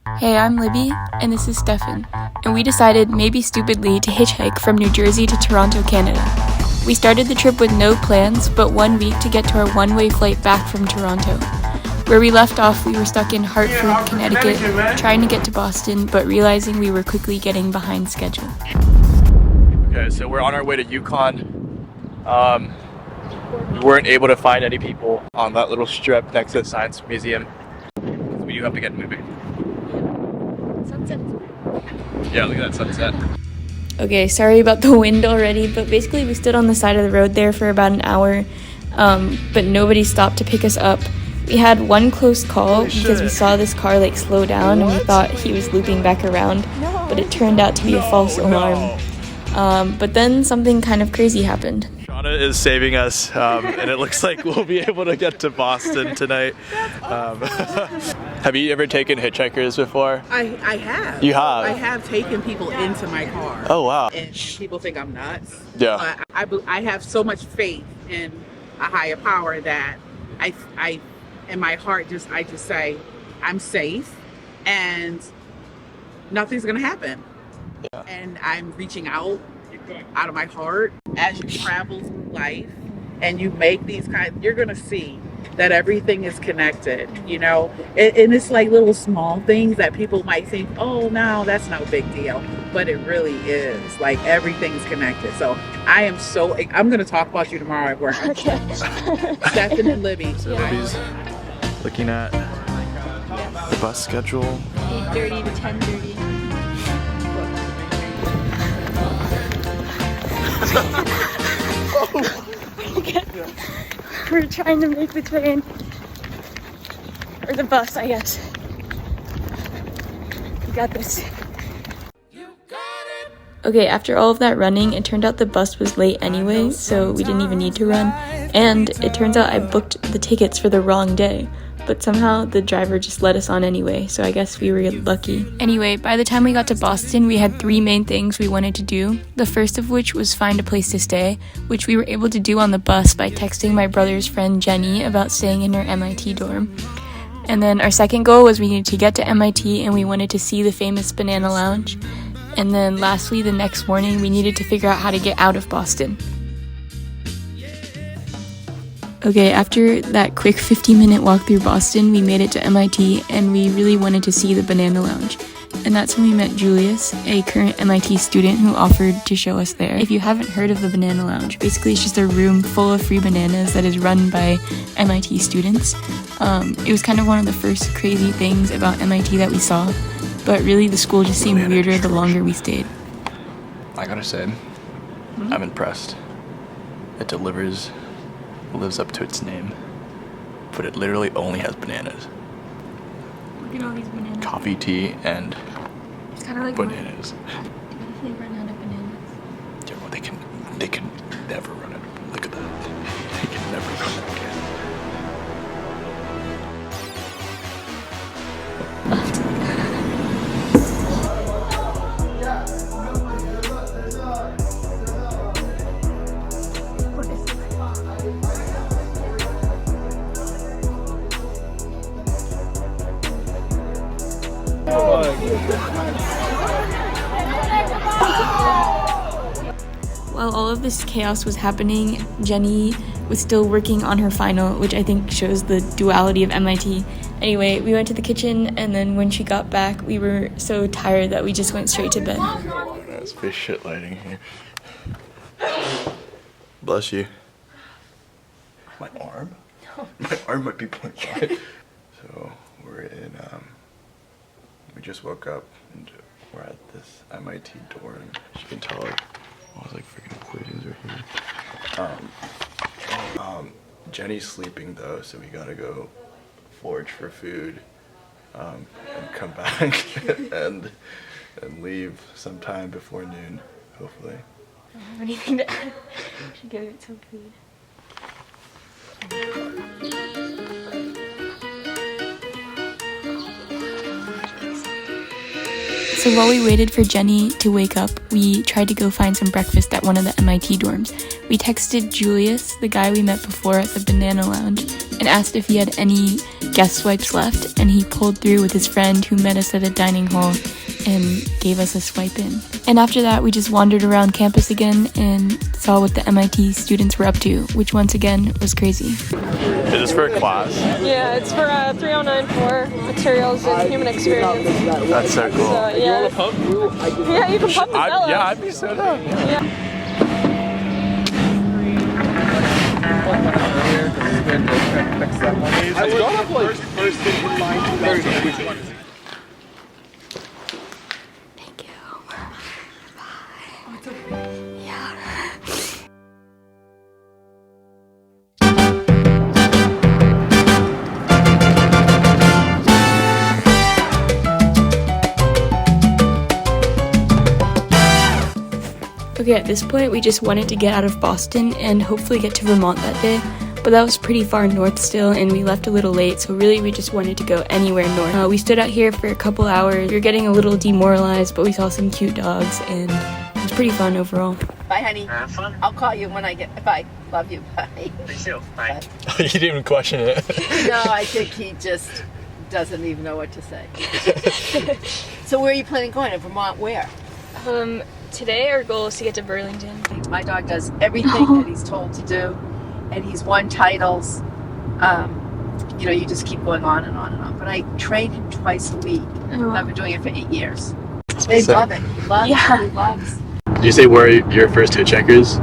Hey, I'm Libby, and this is Stephen, and we decided, maybe stupidly, to hitchhike from New Jersey to Toronto, Canada. We started the trip with no plans, but 1 week to get to our one-way flight back from Toronto. Where we left off, we were stuck in Hartford, Connecticut, trying to get to Boston, but realizing we were quickly getting behind schedule. Okay, so we're on our way to Yukon. We weren't able to find any people on that little strip next to the Science Museum. We do have to get moving. Sunset. Yeah, look at that sunset. Okay, sorry about the wind already, but basically we stood on the side of the road there for about an hour, but nobody stopped to pick us up. We had one close call because we saw this car slow down and we thought he was looping back around, but it turned out to be a false alarm. But then something kind of crazy happened. Shauna is saving us, and it looks like we'll be able to get to Boston tonight. Have you ever taken hitchhikers before? I have. You have? I have taken people into my car. Oh, wow. And people think I'm nuts. Yeah. But I have so much faith in a higher power that I in my heart, I just say, I'm safe and nothing's going to happen. Yeah. And I'm reaching out of my heart. As you travel through life and you make these you're going to see that everything is connected, you know, and it's like little small things that people might think, oh, no, that's no big deal. But it really is. Like, everything's connected. So I'm going to talk about you tomorrow at work. Okay. Steph&Lib. So Libby's looking at the bus schedule. 8:30 to 10:30. We're trying to make the train, or the bus, I guess. You got this. Okay, after all of that running, it turned out the bus was late anyway, so we didn't even need to run. And it turns out I booked the tickets for the wrong day. But somehow the driver just let us on anyway, so I guess we were lucky. Anyway, by the time we got to Boston, we had 3 main things we wanted to do. The first of which was find a place to stay, which we were able to do on the bus by texting my brother's friend Jenny about staying in her MIT dorm. And then our second goal was we needed to get to MIT and we wanted to see the famous Banana Lounge. And then lastly, the next morning, we needed to figure out how to get out of Boston. Okay, after that quick 15-minute walk through Boston, we made it to MIT, and we really wanted to see the Banana Lounge. And that's when we met Julius, a current MIT student who offered to show us there. If you haven't heard of the Banana Lounge, basically it's just a room full of free bananas that is run by MIT students. It was kind of one of the first crazy things about MIT that we saw, but really the school just seemed weirder the longer we stayed. I gotta say, I'm impressed. It lives up to its name, but it literally only has bananas. Look at all these bananas. Coffee, tea, and It's kind of like bananas. What if they run out of bananas? Yeah, well, they can never run out of. Look at that. They can never run out again. While all of this chaos was happening, Jenny was still working on her final, which I think shows the duality of MIT. Anyway, we went to the kitchen, and then when she got back, we were so tired that we just went straight to bed. There's fish shit lighting here. Bless you. My arm? No. My arm might be pointing. So we're in, we just woke up and we're at this MIT dorm. As you can tell, all those freaking equations are here. Jenny's sleeping though, so we gotta go forage for food, and come back and leave sometime before noon, hopefully. I don't have anything to add. I should give it some food. So while we waited for Jenny to wake up, we tried to go find some breakfast at one of the MIT dorms. We texted Julius, the guy we met before at the Banana Lounge, and asked if he had any guest swipes left, and he pulled through with his friend who met us at a dining hall and gave us a swipe in. And after that, we just wandered around campus again and saw what the MIT students were up to, which once again was crazy. Is this for a class? Yeah, it's for 3094 Materials and Human Experience. That's so cool. So, yeah. You want to pump? Yeah, you can pump the bell. Yeah, I'd be so down. Yeah. Thank you. Bye. Yeah. Okay, at this point, we just wanted to get out of Boston and hopefully get to Vermont that day, but that was pretty far north still, and we left a little late, so really we just wanted to go anywhere north. We stood out here for a couple hours. We were getting a little demoralized, but we saw some cute dogs, and it was pretty fun overall. Bye, honey. Have fun. I'll call you when I get. Bye. Love you. Bye. Thank you. Bye. You didn't even question it. No, I think he just doesn't even know what to say. So where are you planning on going? To Vermont? Where? Today our goal is to get to Burlington. My dog does everything that he's told to do, and he's won titles. You know, you just keep going on and on and on. But I train him twice a week. I've been doing it for 8 years. They love it. He loves it. He loves. Did you say where your first hitchhikers?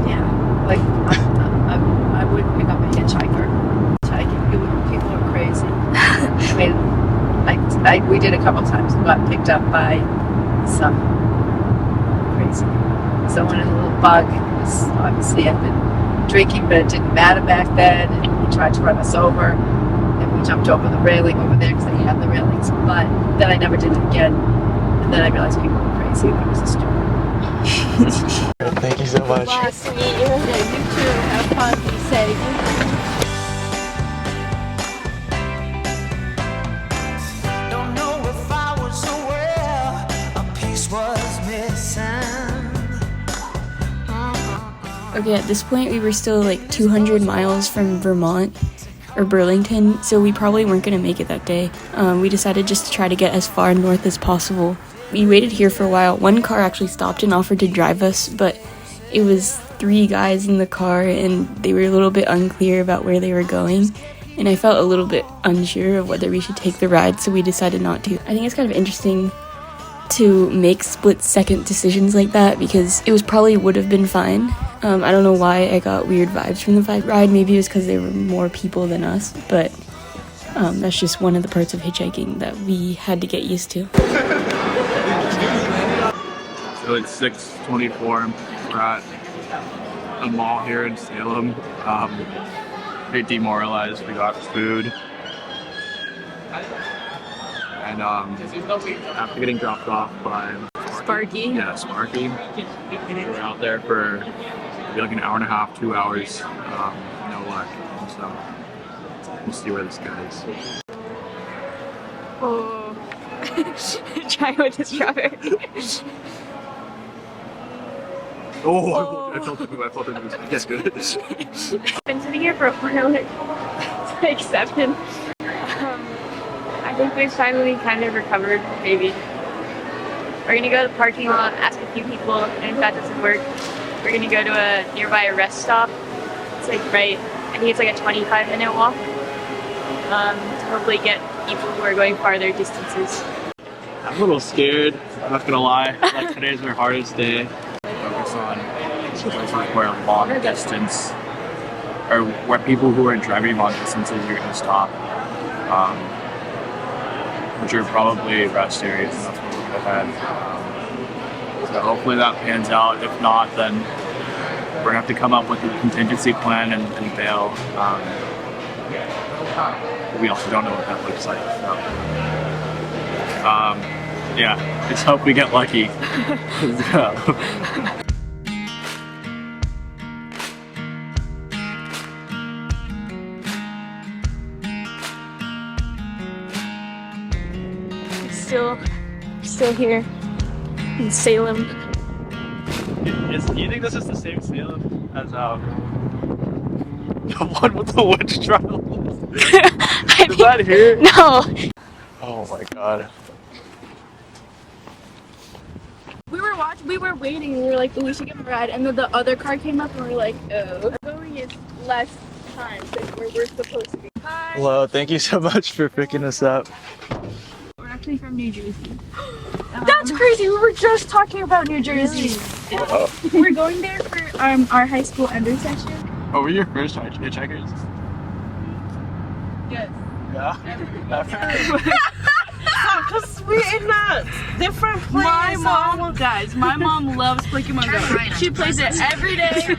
Yeah, like I wouldn't pick up a hitchhiker. People are crazy. I mean, we did a couple times. We got picked up by some crazy someone in a little bug. It was obviously I'd been drinking, but it didn't matter back then. And he tried to run us over, and we jumped over the railing over there because they had the railings. But then I never did it again. And then I realized people were crazy. That was a story. Thank you so much. Nice to meet you. Yeah, you too. Have fun. Be safe. Don't know if I was aware a piece was missing. Okay, at this point, we were still like 200 miles from Vermont or Burlington, so we probably weren't going to make it that day. We decided just to try to get as far north as possible. We waited here for a while. One car actually stopped and offered to drive us, but it was 3 guys in the car, and they were a little bit unclear about where they were going, and I felt a little bit unsure of whether we should take the ride, so we decided not to. I think it's kind of interesting to make split-second decisions like that, because it would have been fine. I don't know why I got weird vibes from the ride. Maybe it was because there were more people than us, but that's just one of the parts of hitchhiking that we had to get used to. So it's 6:24. We're at a mall here in Salem. Pretty demoralized. We got food. And after getting dropped off by Sparky. Yeah, Sparky. We're out there for maybe like an hour and a half, 2 hours. No luck. So we'll see where this goes. Oh. Try with the strawberry. Oh, I felt it move. Yes, good. Been sitting here for a while. It's accepted. I think we've finally kind of recovered, maybe. We're gonna go to the parking lot, ask a few people, and if that doesn't work, we're gonna go to a nearby rest stop. It's like I think it's like a 25-minute walk. To hopefully get people who are going farther distances. I'm a little scared, I'm not gonna lie. Like today's our hardest day. Focus on places where long distance, or where people who are driving long distances are gonna stop. Which are probably rest areas, and that's what we'll go ahead. So hopefully that pans out. If not, then we're gonna have to come up with a contingency plan and bail. We also don't know what that looks like. So, yeah, just hope we get lucky. Still here in Salem. Do you think this is the same Salem as The one with the witch trial. I Is that here? No. Oh my god. We were waiting, we were like, oh, we should give him a ride, and then the other car came up and we were like, oh. Going is less time than where we're supposed to be. Hi. Hello, thank you so much for picking us up. We're actually from New Jersey. That's crazy, we were just talking about New Jersey. We're going there for our high school ender session. Oh, were you your first hitchhikers? Yes. Yeah? Because we're in a different place. My mom loves Pokemon Go. She plays it every day.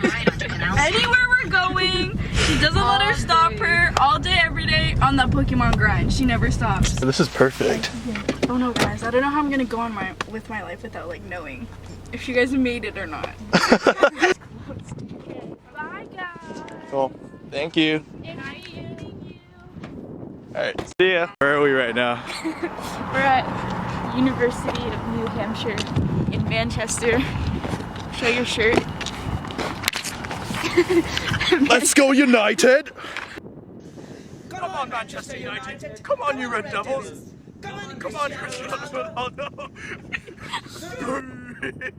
Anywhere we're going, she doesn't let her stop her all day, every day on that Pokemon grind. She never stops. This is perfect. Oh no, guys, I don't know how I'm gonna go on with my life without like knowing if you guys made it or not. Bye, guys. Cool. Thank you. Alright, see ya. Where are we right now? We're at University of New Hampshire in Manchester. Show your shirt. Let's go United! Come on, Manchester United. Come on, you Red Devils. Come on, you Red Devils. Oh no.